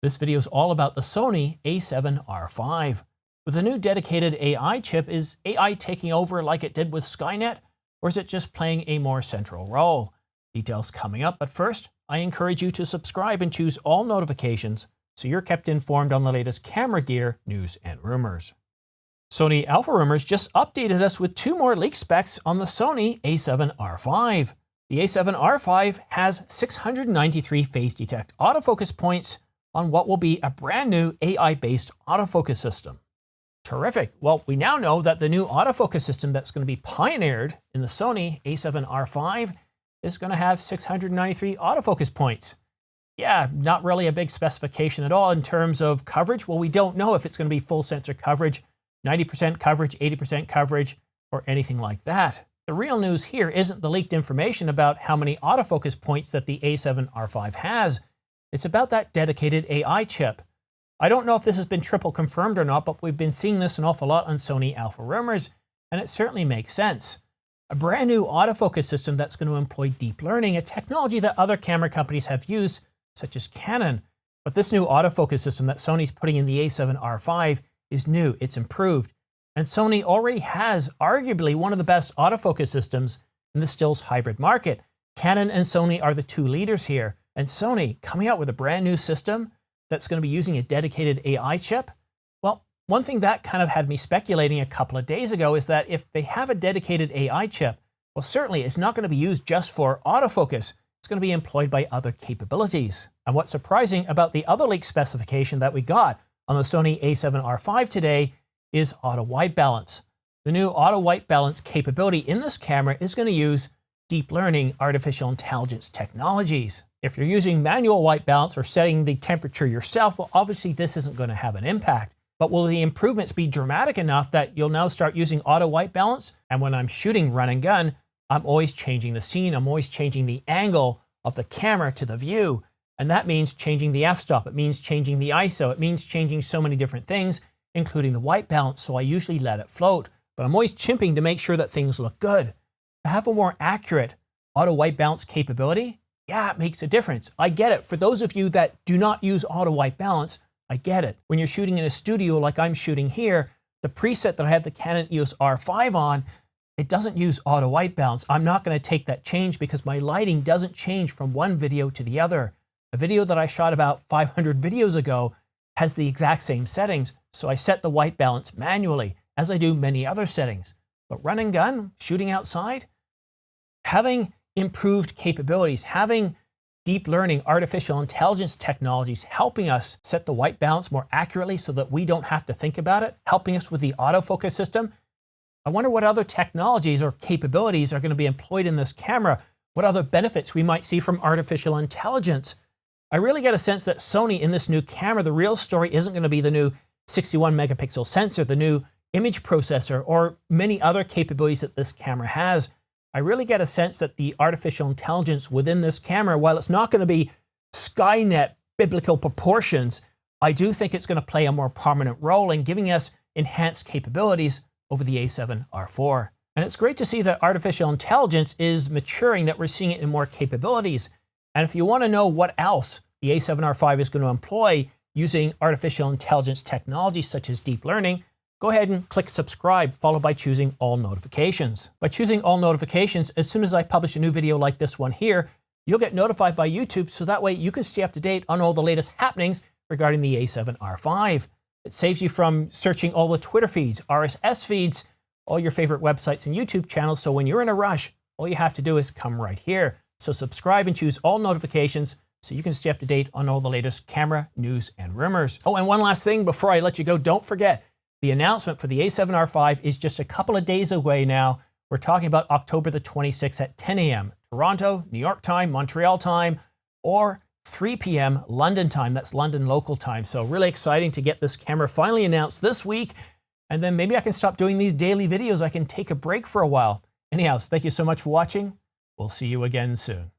This video is all about the Sony a7R5. With a new dedicated AI chip, is AI taking over like it did with Skynet, or is it just playing a more central role? Details coming up, but first, I encourage you to subscribe and choose all notifications so you're kept informed on the latest camera gear, news, and rumors. Sony Alpha Rumors just updated us with 2 more leak specs on the Sony a7R5. The a7R5 has 693 phase detect autofocus points on what will be a brand new AI-based autofocus system. Terrific. Well, we now know that the new autofocus system that's going to be pioneered in the Sony a7R5 is going to have 693 autofocus points. Yeah, not really a big specification at all in terms of coverage. Well, we don't know if it's going to be full sensor coverage, 90% coverage, 80% coverage, or anything like that. The real news here isn't the leaked information about how many autofocus points that the a7R5 has. It's about that dedicated AI chip. I don't know if this has been triple confirmed or not, but we've been seeing this an awful lot on Sony Alpha Rumors, and it certainly makes sense. A brand new autofocus system that's going to employ deep learning, a technology that other camera companies have used, such as Canon. But this new autofocus system that Sony's putting in the a7R5 is new, it's improved. And Sony already has arguably one of the best autofocus systems in the stills hybrid market. Canon and Sony are the 2 leaders here. And Sony coming out with a brand new system that's going to be using a dedicated AI chip. Well, one thing that kind of had me speculating a couple of days ago is that if they have a dedicated AI chip, well, certainly it's not going to be used just for autofocus. It's going to be employed by other capabilities. And what's surprising about the other leak specification that we got on the Sony a7R5 today is auto white balance. The new auto white balance capability in this camera is going to use deep learning artificial intelligence technologies. If you're using manual white balance or setting the temperature yourself, well, obviously this isn't going to have an impact. But will the improvements be dramatic enough that you'll now start using auto white balance? And when I'm shooting run and gun, I'm always changing the scene. I'm always changing the angle of the camera to the view. And that means changing the f-stop. It means changing the ISO. It means changing so many different things, including the white balance. So I usually let it float, but I'm always chimping to make sure that things look good. To have a more accurate auto white balance capability, yeah, it makes a difference. I get it. For those of you that do not use auto white balance, I get it. When you're shooting in a studio like I'm shooting here, the preset that I have the Canon EOS R5 on, it doesn't use auto white balance. I'm not going to take that change because my lighting doesn't change from one video to the other. A video that I shot about 500 videos ago has the exact same settings, so I set the white balance manually, as I do many other settings. But run and gun, shooting outside, having improved capabilities, having deep learning artificial intelligence technologies helping us set the white balance more accurately so that we don't have to think about it, helping us with the autofocus system. I wonder what other technologies or capabilities are going to be employed in this camera, what other benefits we might see from artificial intelligence. I really get a sense that Sony in this new camera, the real story isn't going to be the new 61 megapixel sensor, the new image processor, or many other capabilities that this camera has. I really get a sense that the artificial intelligence within this camera, while it's not going to be Skynet biblical proportions, I do think it's going to play a more prominent role in giving us enhanced capabilities over the a7R4. And it's great to see that artificial intelligence is maturing, that we're seeing it in more capabilities. And if you want to know what else the a7R5 is going to employ using artificial intelligence technologies such as deep learning, go ahead and click subscribe, followed by choosing all notifications. By choosing all notifications, as soon as I publish a new video like this one here, you'll get notified by YouTube, so that way you can stay up to date on all the latest happenings regarding the a7R5. It saves you from searching all the Twitter feeds, RSS feeds, all your favorite websites and YouTube channels, so when you're in a rush, all you have to do is come right here. So subscribe and choose all notifications so you can stay up to date on all the latest camera, news, and rumors. Oh, and one last thing before I let you go, don't forget, the announcement for the a7R5 is just a couple of days away now. We're talking about October the 26th at 10 a.m. Toronto, New York time, Montreal time, or 3 p.m. London time. That's London local time. So really exciting to get this camera finally announced this week. And then maybe I can stop doing these daily videos. I can take a break for a while. Anyhow, thank you so much for watching. We'll see you again soon.